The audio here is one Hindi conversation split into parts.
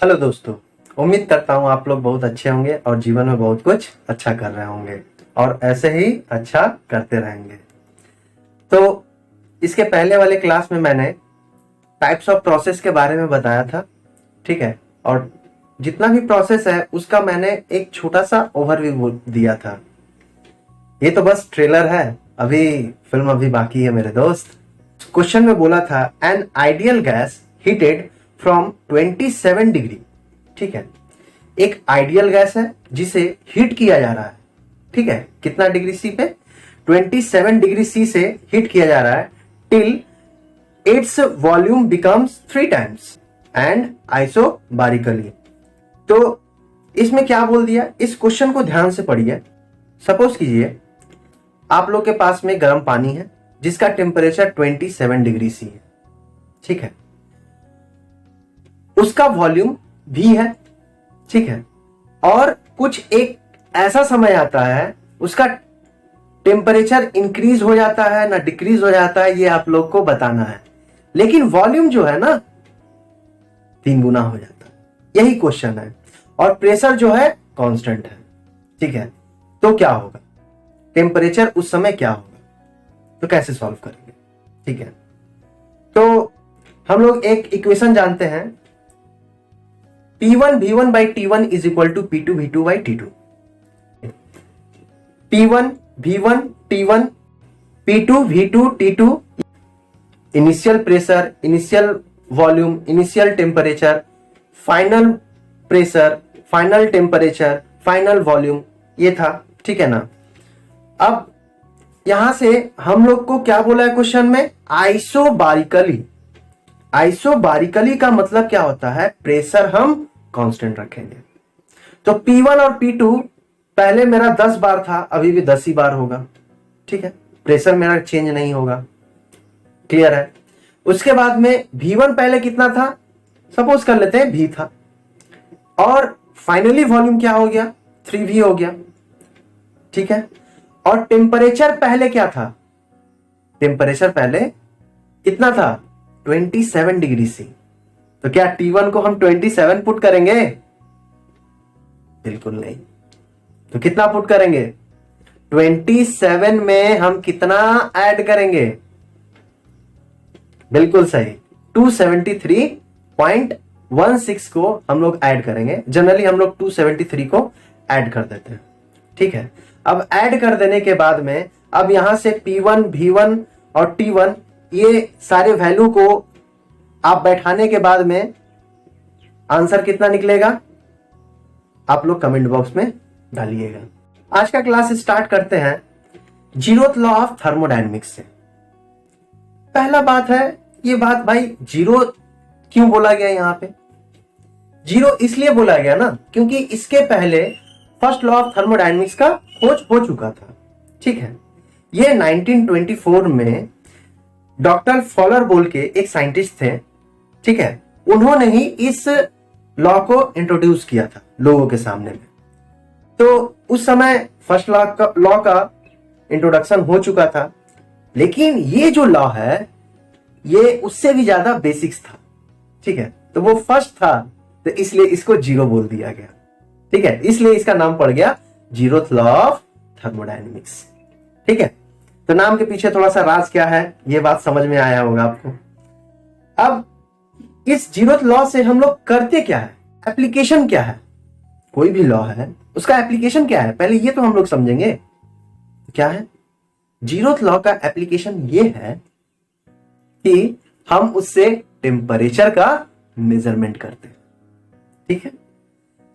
हेलो दोस्तों। उम्मीद करता हूँ आप लोग बहुत अच्छे होंगे और जीवन में बहुत कुछ अच्छा कर रहे होंगे और ऐसे ही अच्छा करते रहेंगे। तो इसके पहले वाले क्लास में मैंने टाइप्स ऑफ प्रोसेस के बारे में बताया था, ठीक है। और जितना भी प्रोसेस है उसका मैंने एक छोटा सा ओवरव्यू दिया था। ये तो बस ट्रेलर है, अभी फिल्म अभी बाकी है मेरे दोस्त। क्वेश्चन में बोला था an ideal gas heated from 27 degree, ठीक है। एक आइडियल गैस है जिसे हीट किया जा रहा है, ठीक है। कितना डिग्री सी पे? 27 डिग्री सी से हीट किया जा रहा है till it's volume becomes 3 times and isobarically. तो इसमें क्या बोल दिया, इस क्वेश्चन को ध्यान से पढ़िए। सपोज कीजिए आप लोग के पास में गर्म पानी है जिसका टेम्परेचर 27 डिग्री सी है, ठीक है। उसका वॉल्यूम भी है, ठीक है। और कुछ एक ऐसा समय आता है उसका टेम्परेचर इंक्रीज हो जाता है ना डिक्रीज हो जाता है, ये आप लोग को बताना है। लेकिन वॉल्यूम जो है ना 3 गुना हो जाता है, यही क्वेश्चन है। और प्रेशर जो है कांस्टेंट है, ठीक है। तो क्या होगा, टेम्परेचर उस समय क्या होगा, तो कैसे सॉल्व करेंगे, ठीक है। तो हम लोग एक इक्वेशन जानते हैं, P1 V1 by T1 is equal to P2 V2 by T2। P1 V1 T1 P2 V2 T2 initial pressure, initial volume, initial temperature, final pressure, final temperature, final volume, ये था, ठीक है ना। अब यहां से हम लोग को क्या बोला है क्वेश्चन में, आइसोबारिकली। आइसोबारिकली का मतलब क्या होता है, प्रेशर हम कांस्टेंट रखेंगे। तो P1 और P2 पहले मेरा 10 बार था, अभी भी 10 ही बार होगा, ठीक है। प्रेशर मेरा चेंज नहीं होगा, क्लियर है। उसके बाद में V1 पहले कितना था, सपोज कर लेते हैं V था, और फाइनली वॉल्यूम क्या हो गया, 3V हो गया, ठीक है। और टेम्परेचर पहले क्या था, टेम्परेचर पहले कितना था, 27 डिग्री सी। तो क्या T1 को हम 27 पुट करेंगे, बिल्कुल नहीं। तो कितना पुट करेंगे, 27 में हम कितना ऐड करेंगे, बिल्कुल सही, 273.16 को हम लोग ऐड करेंगे। जनरली हम लोग 273 को ऐड कर देते हैं, ठीक है। अब ऐड कर देने के बाद में अब यहां से P1 V1 और T1 ये सारे वैल्यू को आप बैठाने के बाद में आंसर कितना निकलेगा, आप लोग कमेंट बॉक्स में डालिएगा। आज का क्लास स्टार्ट करते हैं जीरोथ लॉ ऑफ थर्मोडायनेमिक्स से। पहला बात है, ये बात भाई जीरो क्यों बोला गया यहां पे, जीरो इसलिए बोला गया ना क्योंकि इसके पहले फर्स्ट लॉ ऑफ थर्मोडायनेमिक्स का खोज हो चुका था, ठीक है। ये 1924 में डॉक्टर फॉलर बोल के एक साइंटिस्ट थे, ठीक है। उन्होंने ही इस लॉ को इंट्रोड्यूस किया था लोगों के सामने में। तो उस समय फर्स्ट लॉ का इंट्रोडक्शन हो चुका था, लेकिन ये जो लॉ है ये उससे भी ज्यादा बेसिक्स था, ठीक है। तो वो फर्स्ट था, तो इसलिए इसको जीरो बोल दिया गया, ठीक है। इसलिए इसका नाम पड़ गया जीरोथ लॉ ऑफ थर्मोडायनेमिक्स, ठीक है। तो नाम के पीछे थोड़ा सा राज क्या है, ये बात समझ में आया होगा आपको। अब इस जीरोथ लॉ से हम लोग करते क्या है, एप्लीकेशन क्या है, कोई भी लॉ है उसका एप्लीकेशन क्या है, पहले ये तो हम लोग समझेंगे क्या है। जीरोथ लॉ का एप्लीकेशन ये है कि हम उससे टेम्परेचर का मेजरमेंट करते हैं, ठीक है।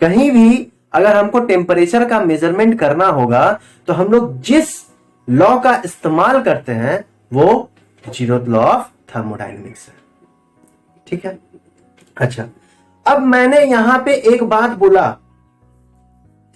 कहीं भी अगर हमको टेम्परेचर का मेजरमेंट करना होगा तो हम लोग जिस लॉ का इस्तेमाल करते हैं वो जीरोथ लॉ ऑफ थर्मोडायनेमिक्स है, ठीक है। अच्छा, अब मैंने यहां पे एक बात बोला,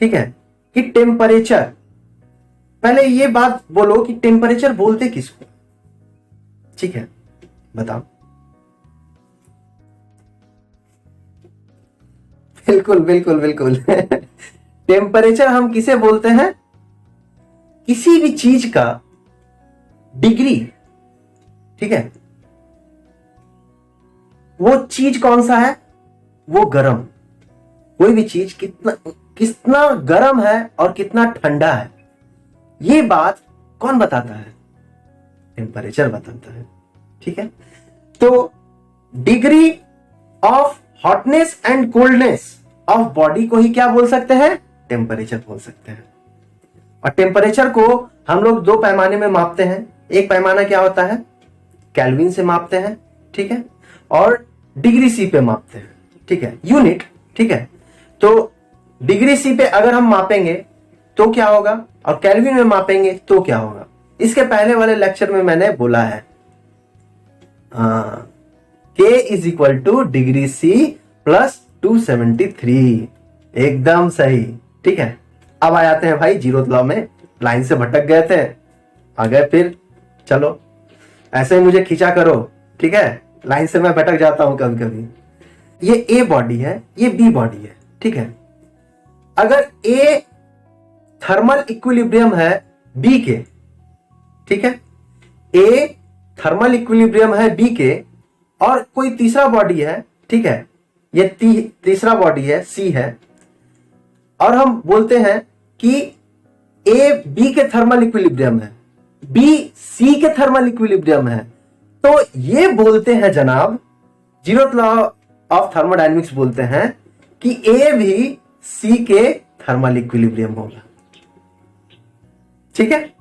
ठीक है, कि टेम्परेचर, पहले ये बात बोलो कि टेम्परेचर बोलते किसको, ठीक है, बताओ। बिल्कुल बिल्कुल बिल्कुल टेम्परेचर हम किसे बोलते हैं, किसी भी चीज का डिग्री, ठीक है। वो चीज कौन सा है, वो गर्म, कोई भी चीज कितना कितना गर्म है और कितना ठंडा है, ये बात कौन बताता है? टेम्परेचर बताता है। ठीक है, तो degree of hotness and coldness of body को ही क्या बोल सकते हैं? टेम्परेचर बोल सकते हैं। और टेम्परेचर को हम लोग दो पैमाने में मापते हैं। एक पैमाना क्या होता है? केल्विन से मापते हैं, ठीक है, और डिग्री सी पे मापते हैं, ठीक है, यूनिट। ठीक है, तो डिग्री सी पे अगर हम मापेंगे तो क्या होगा, और केल्विन में मापेंगे तो क्या होगा? इसके पहले वाले लेक्चर में मैंने बोला है K is equal to degree C plus 273। एकदम सही। ठीक है, अब आ जाते हैं भाई जीरो लॉ में। लाइन से भटक गए थे, आ गए फिर। चलो ऐसे ही मुझे खींचा करो, ठीक है, लाइन से मैं भटक जाता हूं कभी कभी। ये ए बॉडी है, ये बी बॉडी है, ठीक है। अगर ए थर्मल इक्विलिब्रियम है बी के, ठीक है, ए थर्मल इक्विलिब्रियम है बी के, और कोई तीसरा बॉडी है, ठीक है, ये तीसरा बॉडी है सी है, और हम बोलते हैं कि ए बी के थर्मल इक्विलिब्रियम है, बी सी के थर्मल इक्विलिब्रियम है, तो ये बोलते हैं जनाब, जीरोथ लॉ ऑफ थर्मोडायनेमिक्स बोलते हैं कि ए भी सी के थर्मल इक्विलिब्रियम होगा। ठीक है,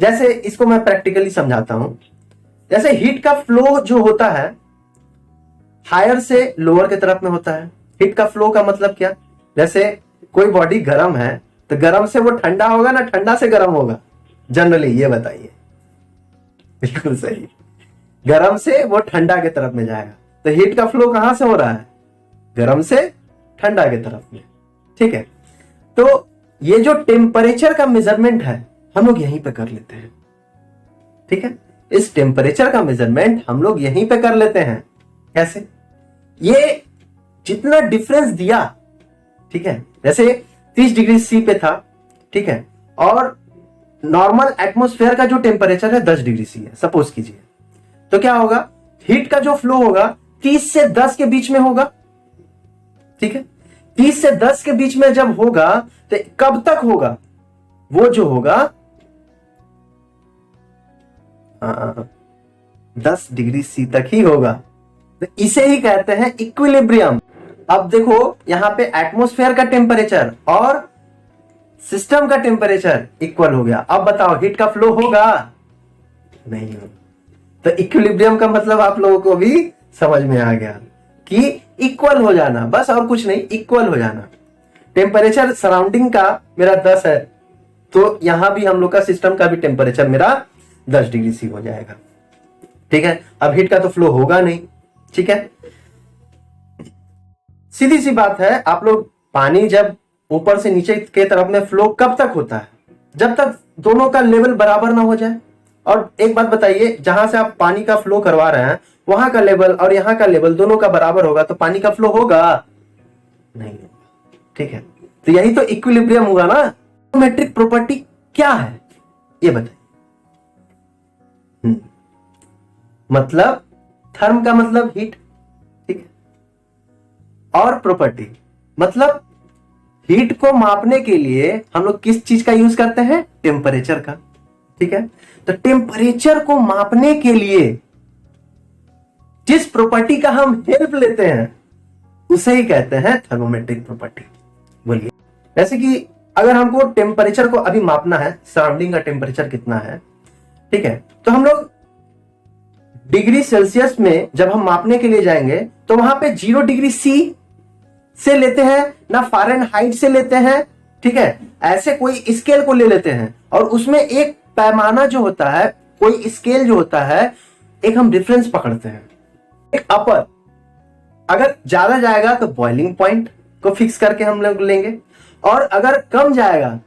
जैसे इसको मैं प्रैक्टिकली समझाता हूं। जैसे हीट का फ्लो जो होता है हायर से लोअर की तरफ में होता है। हीट का फ्लो का मतलब क्या? जैसे कोई बॉडी गर्म है तो गर्म से वो ठंडा होगा ना ठंडा से गर्म होगा? जनरली ये बताइए। बिल्कुल सही, गर्म से वो ठंडा की तरफ में जाएगा। तो हीट का फ्लो कहां से हो रहा है? गर्म से ठंडा की तरफ में। ठीक है, तो ये जो टेम्परेचर का मेजरमेंट है हम लोग यहीं पे कर लेते हैं। ठीक है, इस टेम्परेचर का मेजरमेंट हम लोग यहीं पे कर लेते हैं। कैसे? ये जितना डिफरेंस दिया, ठीक है, जैसे 30 डिग्री सी पे था, ठीक है, और नॉर्मल एटमॉस्फेयर का जो टेम्परेचर है 10 डिग्री सी है सपोज कीजिए, तो क्या होगा? हीट का जो फ्लो होगा 30 से 10 के बीच में होगा। ठीक है, 30 से 10 के बीच में जब होगा तो कब तक होगा? वो जो होगा 10 डिग्री सी तक ही होगा। तो इसे ही कहते हैं इक्विलिब्रियम। अब देखो यहां पे एटमॉस्फेयर का टेम्परेचर और सिस्टम का टेम्परेचर इक्वल हो गया। अब बताओ हीट का फ्लो होगा? नहीं होगा। तो इक्विलिब्रियम का मतलब आप लोगों को भी समझ में आ गया कि इक्वल हो जाना, बस और कुछ नहीं, इक्वल हो जाना। टेम्परेचर सराउंडिंग का मेरा 10 है तो यहां भी हम लोग का सिस्टम का भी टेम्परेचर मेरा 10 डिग्री सी हो जाएगा। ठीक है, अब हीट का तो फ्लो होगा नहीं। ठीक है, सीधी सी बात है। आप लोग पानी जब ऊपर से नीचे के तरफ में फ्लो कब तक होता है? जब तक दोनों का लेवल बराबर ना हो जाए। और एक बात बताइए, जहां से आप पानी का फ्लो करवा रहे हैं वहां का लेवल और यहां का लेवल दोनों का बराबर होगा तो पानी का फ्लो होगा? नहीं होगा। ठीक है, तो यही तो इक्विलिब्रियम हुआ ना। थर्मोमेट्रिक प्रॉपर्टी क्या है ये बताइए। मतलब थर्म का मतलब हीट, ठीक है, और प्रॉपर्टी मतलब हीट को मापने के लिए हम लोग किस चीज का यूज करते हैं? टेम्परेचर का। ठीक है, तो टेम्परेचर को मापने के लिए जिस प्रॉपर्टी का हम हेल्प लेते हैं उसे ही कहते हैं थर्मोमेट्रिक प्रॉपर्टी। बोलिए, जैसे कि अगर हमको टेम्परेचर को अभी मापना है, सराउंडिंग का टेम्परेचर कितना है, ठीक है, तो हम लोग डिग्री सेल्सियस में जब हम मापने के लिए जाएंगे तो वहां पे 0 डिग्री सी से लेते हैं ना फ़ारेनहाइट से लेते हैं। ठीक है, ऐसे कोई स्केल को ले लेते हैं और उसमें एक पैमाना जो होता है, कोई स्केल जो होता है, एक हम डिफरेंस पकड़ते हैं, एक अपर। अगर ज्यादा जाएगा तो बॉइलिंग पॉइंट को फिक्स करके हम लोग लेंगे, और अगर कम जाएगा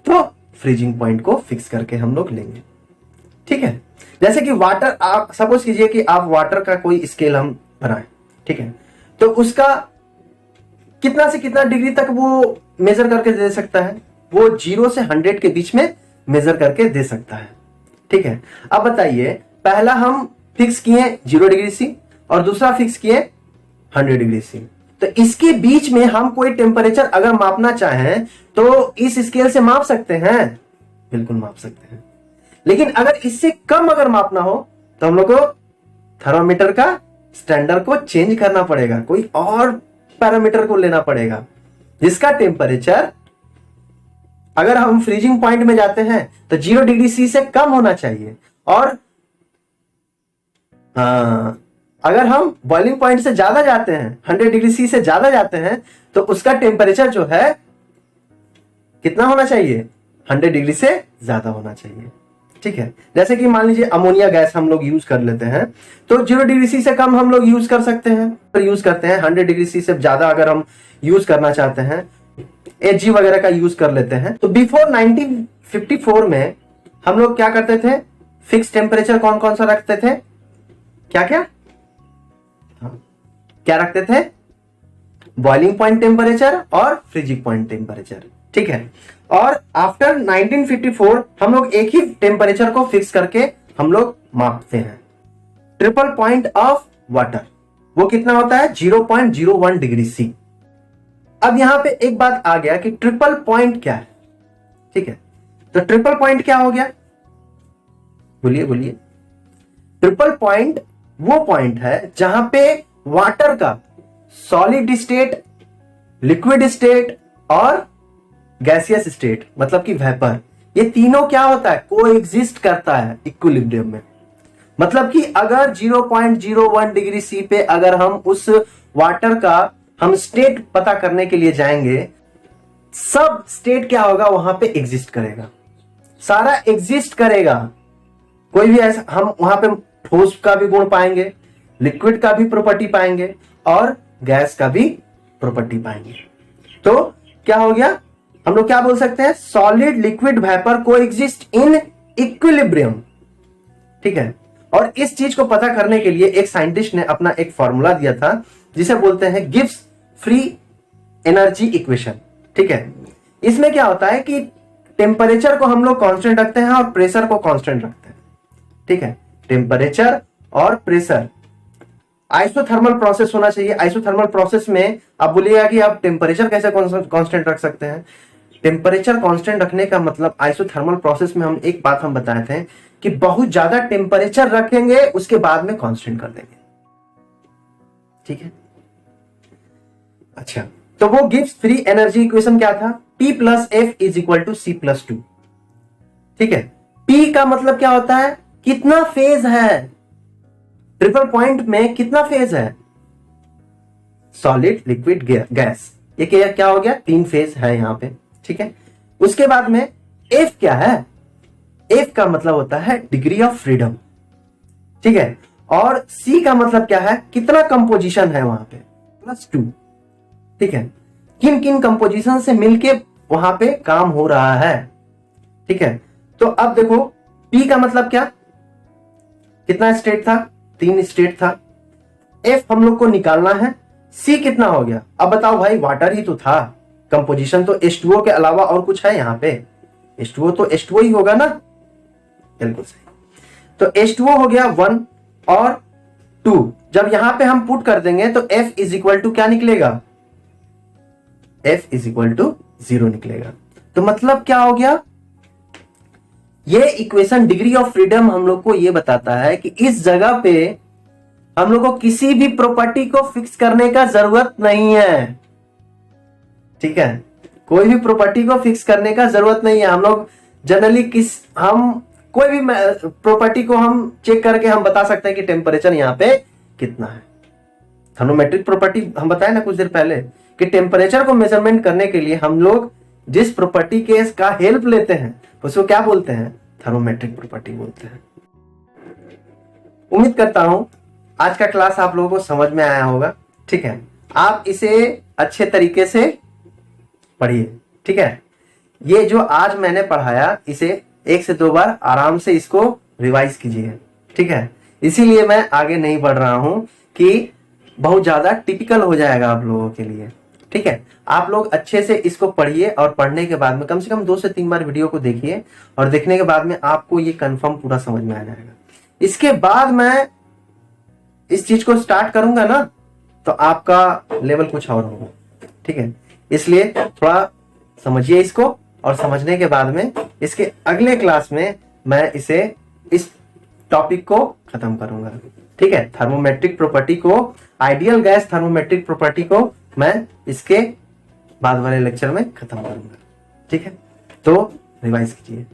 तो फ्रीजिंग पॉइंट को फिक्स करके हम लोग लेंगे। ठीक है, जैसे कि वाटर, आप सपोज कीजिए कि आप वाटर का कोई स्केल हम बनाएं, ठीक है, तो उसका कितना से कितना डिग्री तक वो मेजर करके दे सकता है? वो 0 से 100 के बीच में मेजर करके दे सकता है। ठीक है, अब बताइए, पहला हम फिक्स किए 0 डिग्री सी और दूसरा फिक्स किए 100 डिग्री सी। तो इसके बीच में हम कोई टेम्परेचर अगर मापना चाहें तो इस स्केल से माप सकते हैं, बिल्कुल माप सकते हैं। लेकिन अगर इससे कम अगर मापना हो तो हम लोग को थर्मामीटर का स्टैंडर्ड को चेंज करना पड़ेगा, कोई और पैरामीटर को लेना पड़ेगा जिसका टेम्परेचर, अगर हम फ्रीजिंग पॉइंट में जाते हैं तो 0 डिग्री सी से कम होना चाहिए, और अगर हम बॉइलिंग पॉइंट से ज्यादा जाते हैं, 100 डिग्री सी से ज्यादा जाते हैं, तो उसका टेम्परेचर जो है कितना होना चाहिए, 100 डिग्री से ज्यादा होना चाहिए। ठीक है, जैसे कि मान लीजिए अमोनिया गैस हम लोग यूज कर लेते हैं, तो 0 डिग्री सी से कम हम लोग यूज कर सकते हैं, तो यूज करते हैं। 100 डिग्री सी से ज्यादा अगर हम यूज करना चाहते हैं, एचजी वगैरह का यूज कर लेते हैं। तो बिफोर 1954 में हम लोग क्या करते थे, फिक्स टेम्परेचर कौन कौन सा रखते थे, क्या क्या क्या रखते थे, बॉइलिंग पॉइंट टेम्परेचर और फ्रीजिंग पॉइंट टेम्परेचर। ठीक है, और आफ्टर 1954 हम लोग एक ही टेम्परेचर को फिक्स करके हम लोग मापते हैं। ट्रिपल पॉइंट ऑफ वाटर वो कितना होता है, 0.01 डिग्री सी। अब यहां पे एक बात आ गया कि ट्रिपल पॉइंट क्या है। ठीक है, तो ट्रिपल पॉइंट क्या हो गया, बोलिए बोलिए। ट्रिपल पॉइंट वो पॉइंट है जहां पे वाटर का सॉलिड स्टेट, लिक्विड स्टेट और गैसियस स्टेट मतलब कि वेपर, ये तीनों क्या होता है, कोएग्जिस्ट करता है इक्विलिब्रियम में। मतलब कि अगर 0.01 डिग्री सी पे अगर हम उस वाटर का हम स्टेट पता करने के लिए जाएंगे, सब स्टेट क्या होगा, वहां पे एग्जिस्ट करेगा, सारा एग्जिस्ट करेगा। कोई भी ऐसा, हम वहां पे ठोस का भी गुण पाएंगे, लिक्विड का भी प्रॉपर्टी पाएंगे और गैस का भी प्रॉपर्टी पाएंगे। तो क्या हो गया, हम लोग क्या बोल सकते हैं, solid liquid vapour coexist in equilibrium. ठीक है, और इस चीज को पता करने के लिए एक साइंटिस्ट ने अपना एक फॉर्मूला दिया था जिसे बोलते हैं गिब्स फ्री एनर्जी इक्वेशन। ठीक है, इसमें क्या होता है कि टेम्परेचर को हम लोग कांस्टेंट रखते हैं और प्रेशर को कांस्टेंट रखते हैं। ठीक है, टेम्परेचर और प्रेशर आइसोथर्मल प्रोसेस होना चाहिए। आइसोथर्मल प्रोसेस में आप बोलिएगा कि आप टेम्परेचर कैसे कांस्टेंट रख सकते हैं। टेम्परेचर कांस्टेंट रखने का मतलब आइसोथर्मल प्रोसेस में हम एक बात हम बताए थे कि बहुत ज्यादा टेम्परेचर रखेंगे उसके बाद में कांस्टेंट कर देंगे। ठीक है, अच्छा, तो वो गिब्स फ्री एनर्जी इक्वेशन क्या था, P plus F is equal to C plus 2। ठीक है, P का मतलब क्या होता है, कितना फेज है, ट्रिपल पॉइंट में कितना फेज है, सॉलिड लिक्विड गैस, ये क्या हो गया, 3 फेज है यहां पे। ठीक है, उसके बाद में F क्या है, F का मतलब होता है डिग्री ऑफ फ्रीडम। ठीक है, और C का मतलब क्या है, कितना कंपोजिशन है वहां पे, +2। ठीक है, किन किन कंपोजिशन से मिलके वहां पे काम हो रहा है। ठीक है, तो अब देखो P का मतलब क्या, कितना स्टेट था, 3 स्टेट था। F हम लोग को निकालना है, C कितना हो गया, अब बताओ भाई, वाटर ही तो था, कंपोजिशन तो H2O के अलावा और कुछ है यहाँ पे, H2O तो H2O ही होगा ना, बिल्कुल सही। तो H2O हो गया 1 और 2, जब यहां पे हम पुट कर देंगे तो F इज इक्वल टू क्या निकलेगा, F इज इक्वल टू 0 निकलेगा। तो मतलब क्या हो गया, ये इक्वेशन डिग्री ऑफ फ्रीडम हम लोग को ये बताता है कि इस जगह पे हम लोग को किसी भी प्रॉपर्टी को फिक्स करने का जरूरत नहीं है। ठीक है, कोई भी प्रॉपर्टी को फिक्स करने का जरूरत नहीं है। हम लोग जनरली हम कोई भी प्रॉपर्टी को हम चेक करके हम बता सकते हैं कि टेम्परेचर यहाँ पे कितना है। थर्मोमेट्रिक प्रॉपर्टी हम बताए ना कुछ देर पहले कि टेम्परेचर को मेजरमेंट करने के लिए हम लोग जिस प्रॉपर्टी के का हेल्प लेते हैं उसको क्या बोलते हैं, थर्मोमेट्रिक प्रॉपर्टी बोलते हैं। उम्मीद करता हूं आज का क्लास आप लोगों को समझ में आया होगा। ठीक है, आप इसे अच्छे तरीके से पढ़िए। ठीक है, ये जो आज मैंने पढ़ाया इसे 1 से 2 बार आराम से इसको रिवाइज कीजिए। ठीक है, इसीलिए मैं आगे नहीं बढ़ रहा हूं कि बहुत ज्यादा टिपिकल हो जाएगा आप लोगों के लिए। ठीक है, आप लोग अच्छे से इसको पढ़िए और पढ़ने के बाद में कम से कम 2 से 3 बार वीडियो को देखिए और देखने के बाद में आपको ये कंफर्म पूरा समझ में आ जाएगा। इसके बाद मैं इस चीज को स्टार्ट करूंगा ना तो आपका लेवल कुछ और होगा। ठीक है, इसलिए थोड़ा समझिए इसको, और समझने के बाद में इसके अगले क्लास में मैं इस टॉपिक को खत्म करूंगा। ठीक है, थर्मोमेट्रिक प्रॉपर्टी को, आइडियल गैस थर्मोमेट्रिक प्रॉपर्टी को मैं इसके बाद वाले लेक्चर में खत्म करूंगा। ठीक है, तो रिवाइज कीजिए।